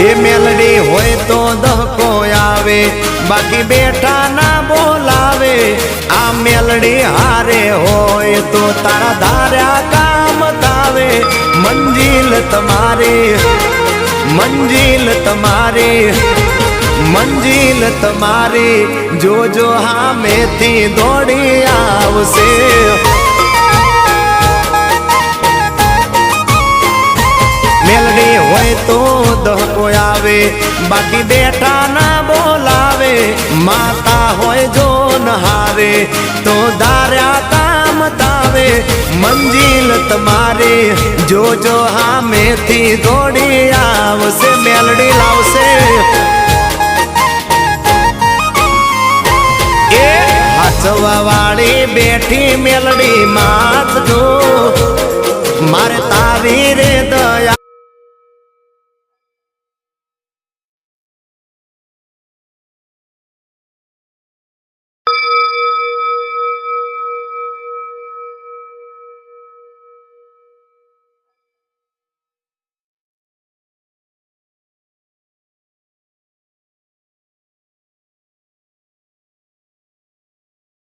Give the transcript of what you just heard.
એ મેલડી હોય તો દહકો આવે, બાકી બેઠા ના બોલાવે। આ મેલડી હારે હોય તો તારા ધાર્યા કામ થાવે। મંજિલ તમારી, મંજિલ તમારી, મંજિલ તમારી જોજો હામેથી દોડી આવશે। મેલડી હોય તો દહકો આવે, બાકી બેઠા ના બોલાવે। માતા હોય જો નહારે તો ધાર્યા કામ થાવે। મંજિલ તમારી જોજો હામેથી દોડી આવશે। મેલડી લાવશે એ હાચવા વાળી બેઠી મેલડી માત જો, મારે તારી રે દયા